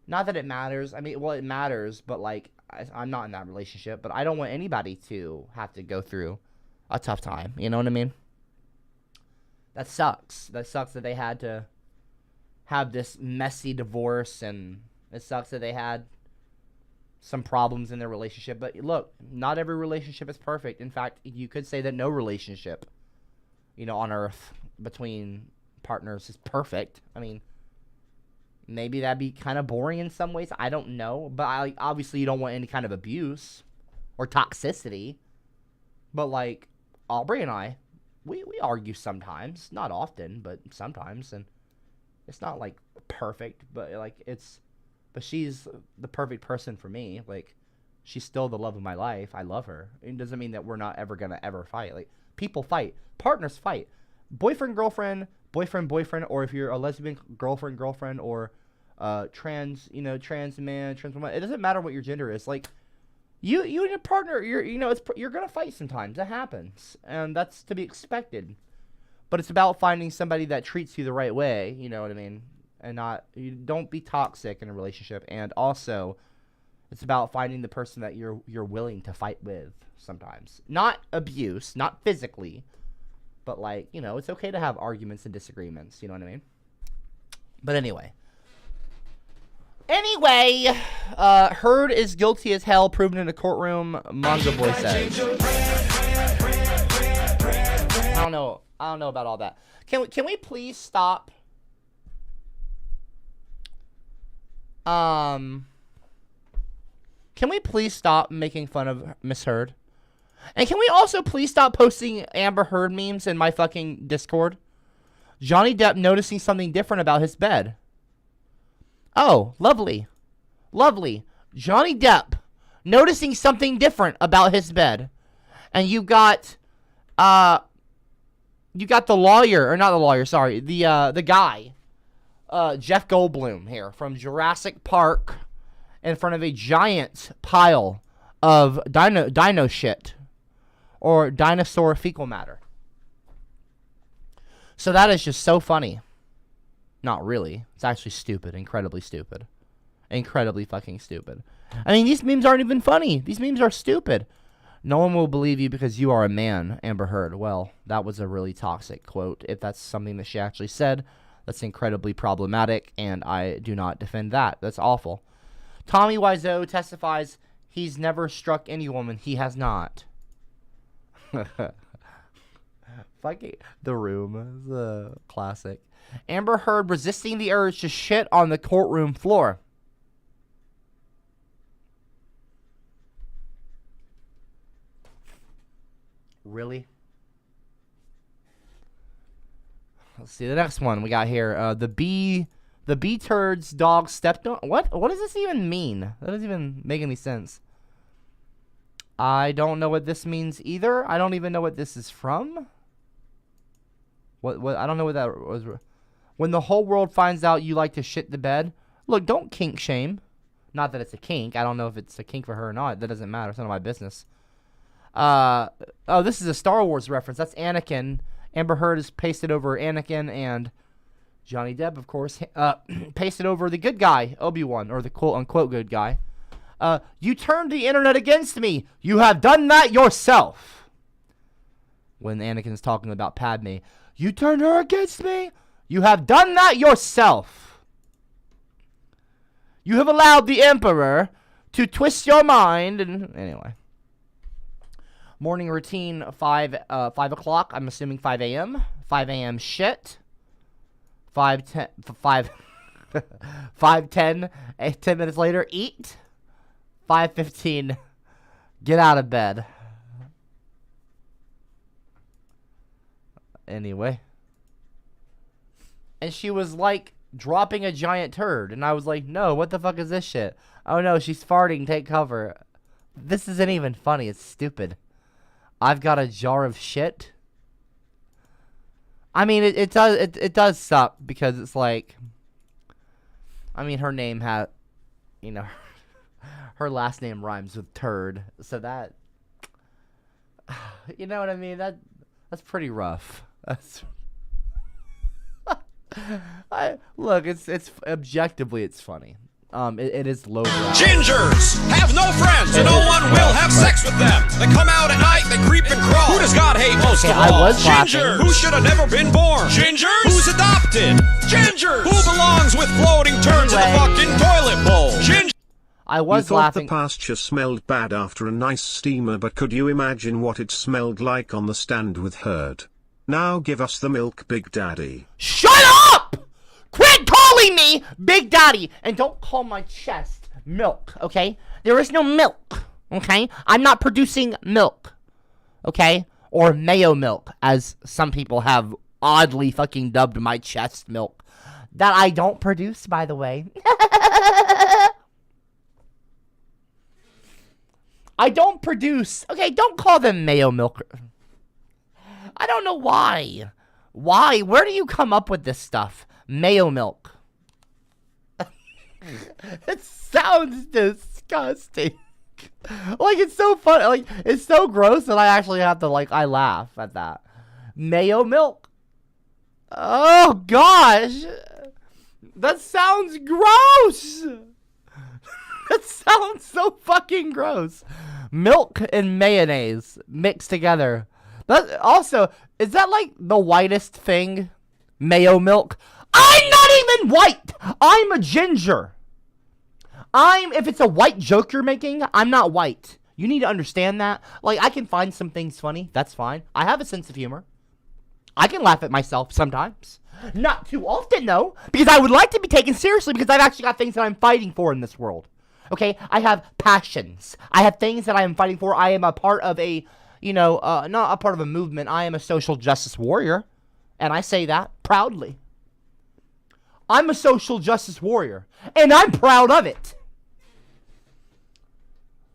not that it matters. I mean, well, it matters, but like, I'm not in that relationship. But I don't want anybody to have to go through a tough time. You know what I mean? That sucks. That sucks that they had to have this messy divorce, and it sucks that they had some problems in their relationship. But look, not every relationship is perfect. In fact, you could say that no relationship, on Earth between partners is perfect. I mean, maybe that'd be kind of boring in some ways. I don't know. But obviously you don't want any kind of abuse or toxicity. But like, Aubrey and I, we argue sometimes. Not often, but sometimes. And it's not like perfect, but like but she's the perfect person for me. Like, she's still the love of my life. I love her. It doesn't mean that we're not ever gonna ever fight. Like, people fight. Partners fight. Boyfriend, girlfriend, boyfriend, or if you're a lesbian, girlfriend, or trans man, trans woman. It doesn't matter what your gender is. Like, you and your partner, you're gonna fight sometimes. It happens, and that's to be expected. But it's about finding somebody that treats you the right way. You know what I mean? And you don't be toxic in a relationship. And also, it's about finding the person that you're willing to fight with sometimes. Not abuse, not physically, but like, it's okay to have arguments and disagreements. You know what I mean? But anyway, Heard is guilty as hell, proven in a courtroom. Manga Boy says. I don't know about all that. Can we please stop? Can we please stop making fun of Miss Heard? And can we also please stop posting Amber Heard memes in my fucking Discord? Johnny Depp noticing something different about his bed. Oh, lovely. Lovely. Johnny Depp noticing something different about his bed. And you got the lawyer, or not the lawyer, sorry, the guy, Jeff Goldblum here from Jurassic Park, in front of a giant pile of dino shit, or dinosaur fecal matter. So that is just so funny. Not really. It's actually stupid. Incredibly stupid. Incredibly fucking stupid. I mean, these memes aren't even funny. These memes are stupid. No one will believe you because you are a man, Amber Heard. Well, that was a really toxic quote. If that's something that she actually said, that's incredibly problematic, and I do not defend that. That's awful. Tommy Wiseau testifies he's never struck any woman. He has not. Fucking The Room. The classic. Amber Heard resisting the urge to shit on the courtroom floor. Really? Let's see the next one we got here. The bee turd's dog stepped on. What does this even mean? That doesn't even make any sense. I don't know what this means either. I don't even know what this is from. What I don't know what that was. When the whole world finds out you like to shit the bed. Look, don't kink shame. Not that it's a kink. I don't know if it's a kink for her or not. That doesn't matter. It's none of my business. Oh, this is a Star Wars reference. That's Anakin. Amber Heard is pasted over Anakin, and Johnny Depp, of course, pasted over the good guy, Obi-Wan, or the quote-unquote good guy. You turned the internet against me. You have done that yourself. When Anakin's talking about Padme. You turned her against me. You have done that yourself. You have allowed the Emperor to twist your mind. And anyway. Morning routine, 5 o'clock. I'm assuming 5 a.m. 5 a.m. shit. 5:10. 5:10. 10 minutes later, eat. 5:15. Get out of bed. Anyway. And she was like dropping a giant turd. And I was like, no, what the fuck is this shit? Oh no, she's farting. Take cover. This isn't even funny. It's stupid. I've got a jar of shit. I mean, it does suck because it's like, I mean, her name had, you know, her last name rhymes with turd, so that, you know what I mean? That's pretty rough. That's, look, it's objectively it's funny. It is low brow. Gingers have no friends, and no one will have sex with them. They come out at night, they creep and crawl. Who does God hate most of all? Gingers. Who should have never been born? Gingers. Who's adopted? Gingers. Who belongs with floating turds in the fucking toilet bowl? Gingers. I was laughing. The pasture smelled bad after a nice steamer, but could you imagine what it smelled like on the stand with Heard? Now give us the milk, Big Daddy. Shut up! Quit calling me Big Daddy, and don't call my chest milk, okay? There is no milk, okay? I'm not producing milk, okay? Or mayo milk, as some people have oddly fucking dubbed my chest milk. That I don't produce, by the way. I don't produce, okay, don't call them mayo milk. I don't know why. Why? Where do you come up with this stuff? Mayo milk. It sounds disgusting. Like, it's so funny. Like, it's so gross that I actually have to, like, I laugh at that. Mayo milk. Oh, gosh. That sounds gross. That sounds so fucking gross. Milk and mayonnaise mixed together. That also, is that like the whitest thing? Mayo milk? I'm not even white. I'm a ginger. If it's a white joke you're making, I'm not white. You need to understand that. Like, I can find some things funny. That's fine. I have a sense of humor. I can laugh at myself sometimes. Not too often, though, because I would like to be taken seriously because I've actually got things that I'm fighting for in this world. Okay? I have passions. I have things that I am fighting for. I am a part of a, not a part of a movement. I am a social justice warrior. And I say that proudly. I'm a social justice warrior. And I'm proud of it.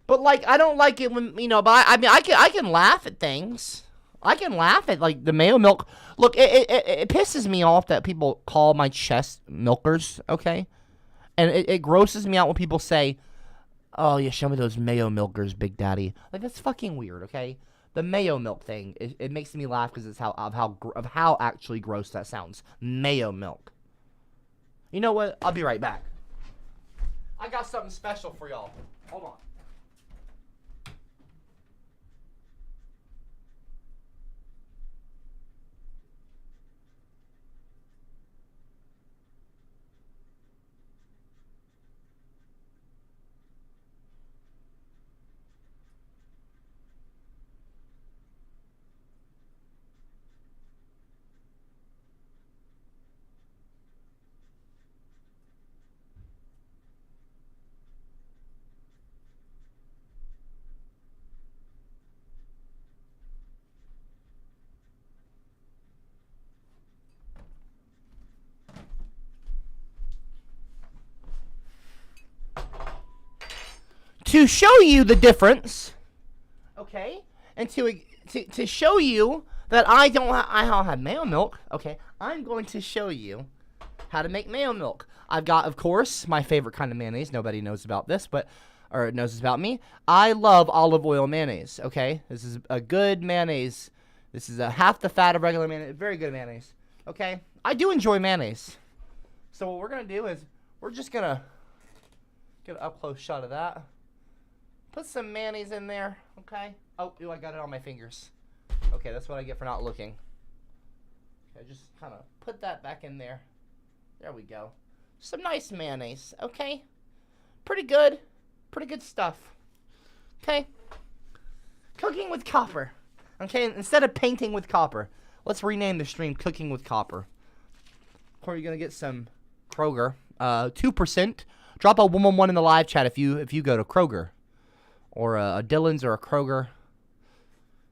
But, like, I don't like it when, but I can laugh at things. I can laugh at, like, the mayo milk. Look, it pisses me off that people call my chest milkers, okay? And it grosses me out when people say, oh, yeah, show me those mayo milkers, Big Daddy. Like, that's fucking weird, okay? The mayo milk thing, it makes me laugh because it's how actually gross that sounds. Mayo milk. You know what? I'll be right back. I got something special for y'all. Hold on. To show you the difference, okay, and to show you that I don't have mayo milk, okay, I'm going to show you how to make mayo milk. I've got, of course, my favorite kind of mayonnaise. Nobody knows about this, or knows this about me. I love olive oil mayonnaise, okay? This is a good mayonnaise. This is half the fat of regular mayonnaise. Very good mayonnaise, okay? I do enjoy mayonnaise. So what we're going to do is we're just going to get an up-close shot of that. Put some mayonnaise in there, okay? Oh, I got it on my fingers. Okay, that's what I get for not looking. Okay, just kind of put that back in there. There we go. Some nice mayonnaise, okay? Pretty good. Pretty good stuff. Okay? Cooking with copper. Okay, instead of painting with copper, let's rename the stream Cooking with Copper. Or you're going to get some Kroger. 2%. Drop a 111 in the live chat if you go to Kroger. Or a Dillon's or a Kroger.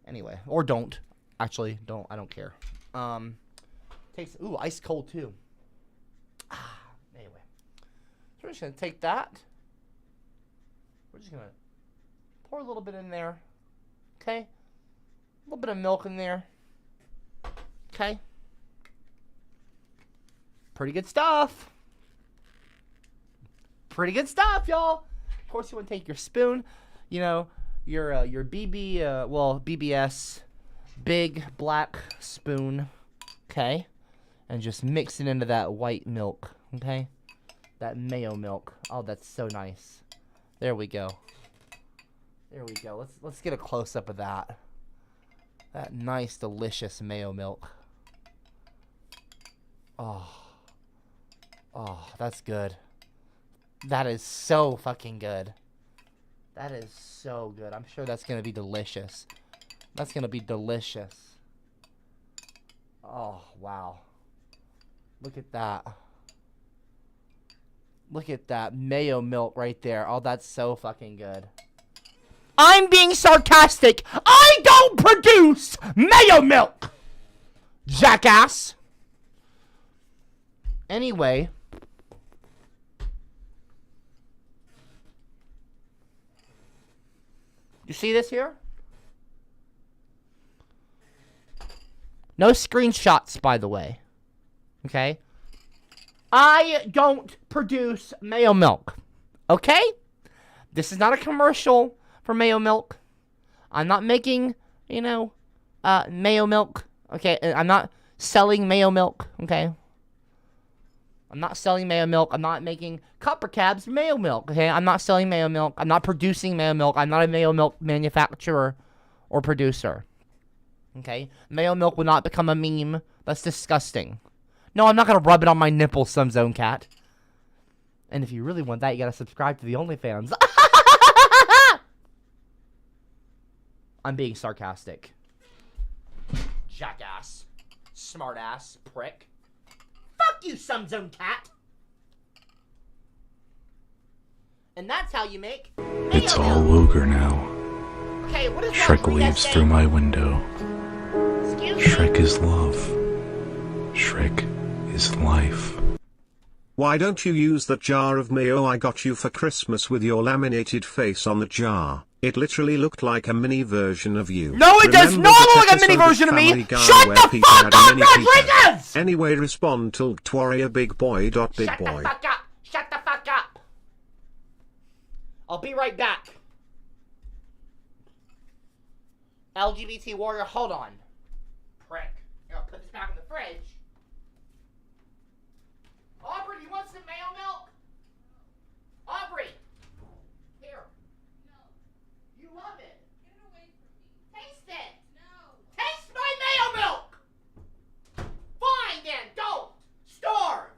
Anyway, or don't. Actually, don't. I don't care. Takes ice cold too. Anyway, so we're just gonna take that. We're just gonna pour a little bit in there. Okay, a little bit of milk in there. Okay, pretty good stuff. Pretty good stuff, y'all. Of course, you want to take your spoon. You know, your BBS big black spoon, okay, and just mix it into that white milk, okay, that mayo milk. Oh, that's so nice. There we go. There we go. Let's get a close up of that. That nice, delicious mayo milk. Oh, that's good. That is so fucking good. That is so good. I'm sure that's going to be delicious. That's going to be delicious. Oh, wow. Look at that. Look at that mayo milk right there. Oh, that's so fucking good. I'm being sarcastic. I don't produce mayo milk, jackass. Anyway. You see this here? No screenshots, by the way. Okay? I don't produce mayo milk. Okay? This is not a commercial for mayo milk. I'm not making, mayo milk. Okay? I'm not selling mayo milk. Okay? I'm not selling mayo milk. I'm not making CopperCab's mayo milk. Okay? I'm not selling mayo milk. I'm not producing mayo milk. I'm not a mayo milk manufacturer or producer. Okay? Mayo milk will not become a meme. That's disgusting. No, I'm not going to rub it on my nipple, some zone cat. And if you really want that, you got to subscribe to the OnlyFans. I'm being sarcastic. Jackass. Smartass. Prick. Fuck you, some zone cat. And that's how you make mayo It's milk. all ogre now. Okay, what is that? Shrek leaves through my window. Excuse me? Shrek is love. Shrek is life. Why don't you use that jar of mayo I got you for Christmas with your laminated face on the jar? It literally looked like a mini version of you. No, it does Remember not that look like a mini episode version of me. Family Guy Shut where the Peter fuck had a up, mini Peter? Rodriguez! Anyway, respond till Warrior Big Boy. Big Shut Boy. the fuck up. Shut the fuck up. I'll be right back. LGBT warrior, hold on. Prick. I'll put this back in the fridge. Aubrey, you want some mayo milk? Aubrey! Here. No. You love it. Get it away from me. Taste it. No. Taste my mayo milk! Fine then, don't. Starve.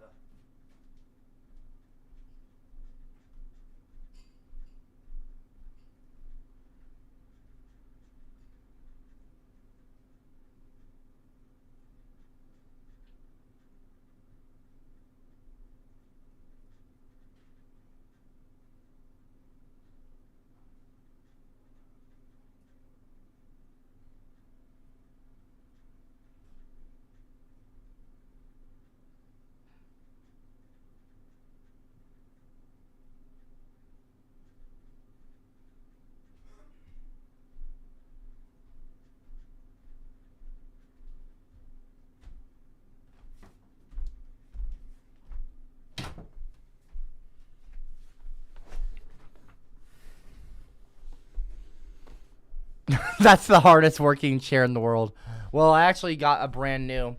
That's the hardest working chair in the world. Well, I actually got a brand new.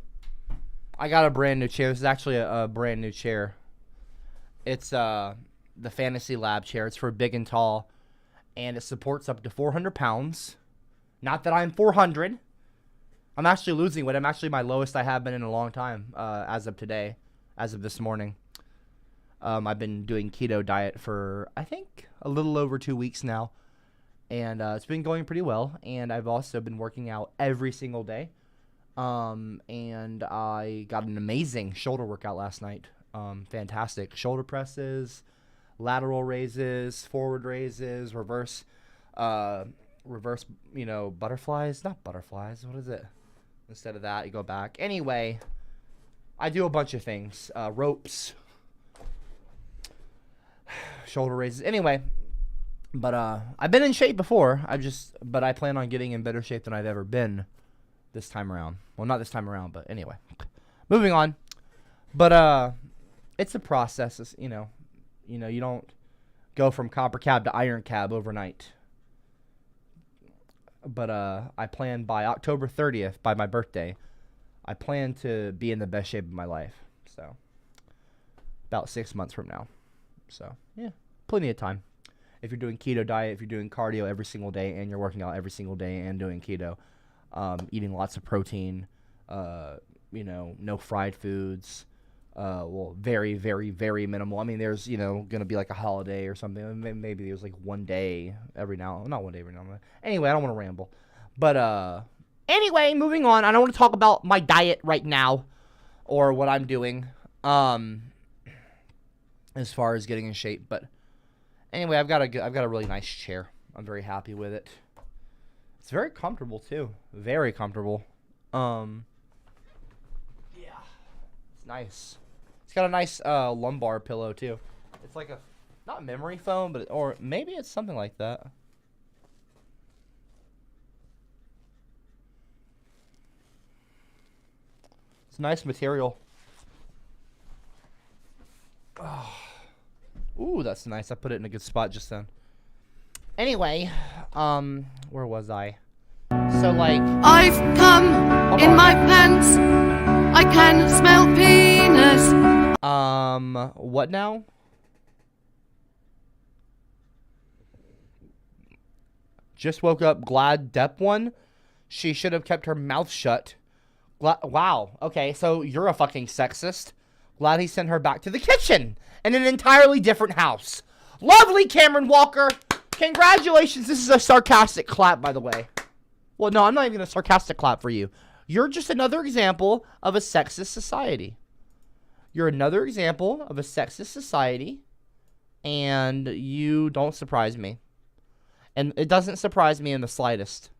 I got a brand new chair. This is actually a brand new chair. It's the Fantasy Lab chair. It's for big and tall, and it supports up to 400 pounds. Not that I'm 400. I'm actually losing weight. I'm actually my lowest I have been in a long time as of today, as of this morning. I've been doing keto diet for, I think, a little over 2 weeks now. And it's been going pretty well. And I've also been working out every single day. And I got an amazing shoulder workout last night. Fantastic. Shoulder presses, lateral raises, forward raises, reverse, butterflies. Not butterflies. What is it? Instead of that, you go back. Anyway, I do a bunch of things. Ropes, shoulder raises. Anyway. But I've been in shape before. But I plan on getting in better shape than I've ever been this time around. Well, not this time around, but anyway. Moving on. But it's a process. It's, you don't go from CopperCab to IronCab overnight. But I plan by October 30th, by my birthday, I plan to be in the best shape of my life. So about 6 months from now. So yeah, plenty of time. If you're doing keto diet, if you're doing cardio every single day and you're working out every single day and doing keto, eating lots of protein, no fried foods, very, very, very minimal. I mean, there's, going to be like a holiday or something. Maybe there's like one day every now, not one day every now and then. Anyway, I don't want to ramble. But anyway, moving on. I don't want to talk about my diet right now or what I'm doing as far as getting in shape, but anyway, I've got a really nice chair. I'm very happy with it. It's very comfortable too. Very comfortable. Yeah. It's nice. It's got a nice lumbar pillow too. It's like not memory foam, or maybe it's something like that. It's nice material. Oh. Ooh, that's nice. I put it in a good spot just then. Anyway, where was I? So, like, I've come in my pants. I can smell penis. What now? Just woke up. Glad Depp won. She should have kept her mouth shut. Wow. Okay, so you're a fucking sexist. Glad he sent her back to the kitchen in an entirely different house. Lovely, Cameron Walker. Congratulations. This is a sarcastic clap, by the way. Well, no, I'm not even going to sarcastic clap for you. You're just another example of a sexist society. You're another example of a sexist society, and you don't surprise me. And it doesn't surprise me in the slightest.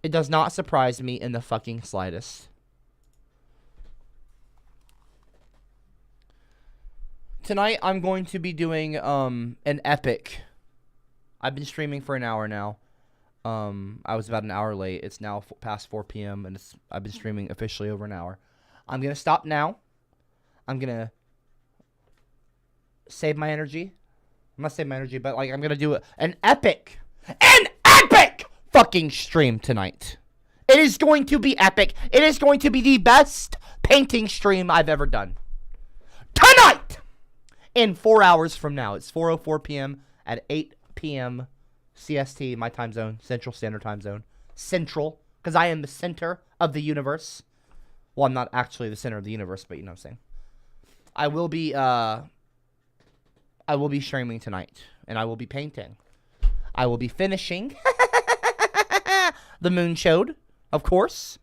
It does not surprise me in the fucking slightest. Tonight, I'm going to be doing an epic. I've been streaming for an hour now. I was about an hour late. It's now past 4 p.m. and I've been streaming officially over an hour. I'm going to stop now. I'm going to save my energy. I'm not saving my energy, but like I'm going to do an epic fucking stream tonight. It is going to be epic. It is going to be the best painting stream I've ever done. Tonight! In 4 hours from now. It's 4:04 p.m. at 8 p.m. CST, my time zone, Central Standard Time Zone. Central, because I am the center of the universe. Well, I'm not actually the center of the universe, but you know what I'm saying. I will be streaming tonight, and I will be painting. I will be finishing the moon showed, of course.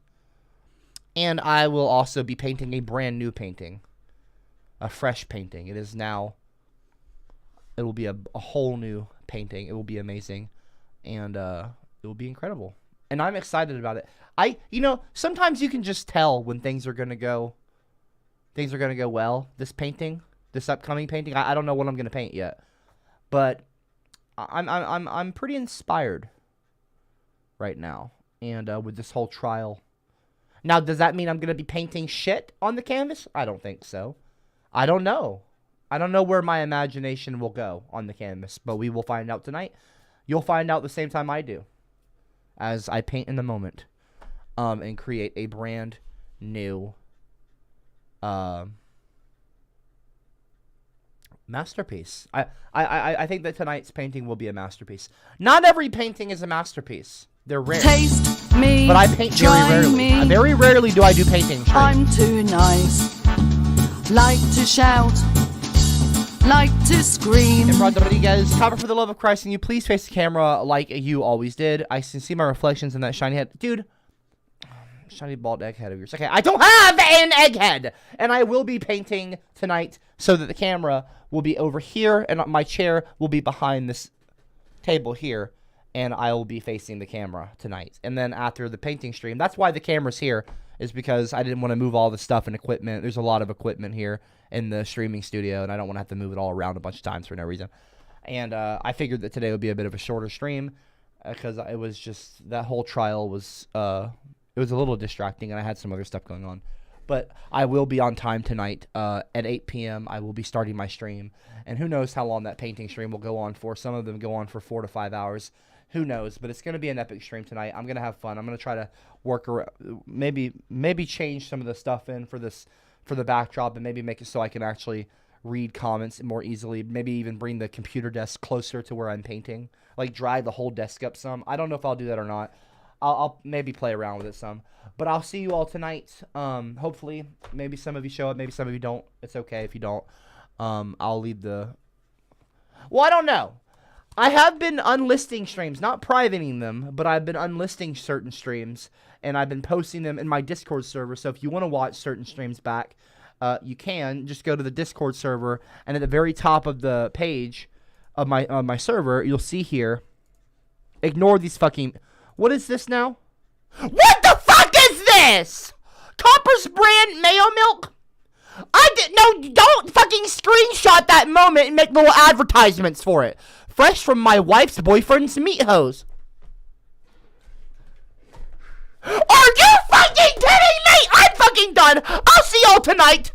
And I will also be painting a brand new painting. A fresh painting. It will be a whole new painting. It will be amazing. And it will be incredible. And I'm excited about it. Sometimes you can just tell when things are going to go well. This upcoming painting, I don't know what I'm going to paint yet. But I'm pretty inspired right now. And with this whole trial. Now, does that mean I'm going to be painting shit on the canvas? I don't think so. I don't know. I don't know where my imagination will go on the canvas, but we will find out tonight. You'll find out the same time I do, as I paint in the moment, and create a brand new masterpiece. I think that tonight's painting will be a masterpiece. Not every painting is a masterpiece. They're rare. Taste me, but I paint very rarely. me. Very rarely do I do painting. I'm too nice. Like to shout, like to scream. And Rodriguez, Copper, for the love of Christ, can you please face the camera like you always did? I can see my reflections in that shiny head. Dude, shiny bald egghead of yours. Okay, I don't have an egghead! And I will be painting tonight so that the camera will be over here and my chair will be behind this table here. And I will be facing the camera tonight. And then after the painting stream, that's why the camera's here, is because I didn't want to move all the stuff and equipment. There's a lot of equipment here in the streaming studio, and I don't want to have to move it all around a bunch of times for no reason. And I figured that today would be a bit of a shorter stream, because it was just, that whole trial was, it was a little distracting, and I had some other stuff going on. But I will be on time tonight at 8 p.m. I will be starting my stream, and who knows how long that painting stream will go on for. Some of them go on for 4 to 5 hours. Who knows? But it's going to be an epic stream tonight. I'm going to have fun. I'm going to try to work around, maybe change some of the stuff in for the backdrop, and maybe make it so I can actually read comments more easily. Maybe even bring the computer desk closer to where I'm painting. Like drive the whole desk up some. I don't know if I'll do that or not. I'll maybe play around with it some. But I'll see you all tonight. Hopefully, maybe some of you show up. Maybe some of you don't. It's okay if you don't. I'll leave the... Well, I don't know. I have been unlisting streams, not privating them, but I've been unlisting certain streams, and I've been posting them in my Discord server. So if you want to watch certain streams back, you can just go to the Discord server, and at the very top of the page of my server, you'll see here. Ignore these fucking. What is this now? What the fuck is this? Copper's brand mayo milk? No, don't fucking screenshot that moment and make little advertisements for it. Fresh from my wife's boyfriend's meat hose. Are you fucking kidding me? I'm fucking done. I'll see y'all tonight.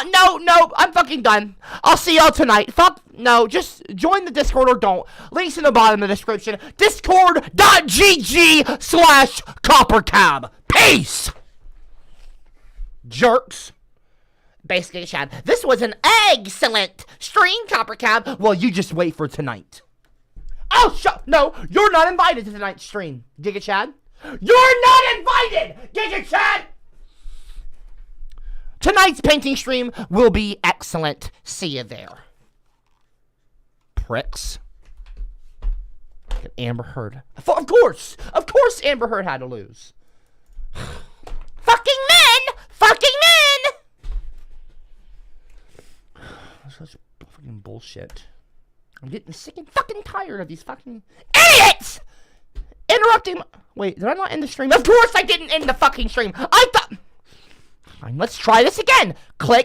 No, I'm fucking done. I'll see y'all tonight. Fuck, no, just join the Discord or don't. Links in the bottom of the description. Discord.gg/CopperCab. Peace. Jerks. Basically, Chad, this was an excellent stream, CopperCab. Well, you just wait for tonight. Oh, no, you're not invited to tonight's stream, Giga Chad. You're not invited, Giga Chad. Tonight's painting stream will be excellent. See you there. Pricks. Amber Heard. Of course, Amber Heard had to lose. Fucking men! Fucking men! Such fucking bullshit. I'm getting sick and fucking tired of these fucking idiots! Interrupting. Wait, did I not end the stream? Of course I didn't end the fucking stream. I thought. Fine, let's try this again. Click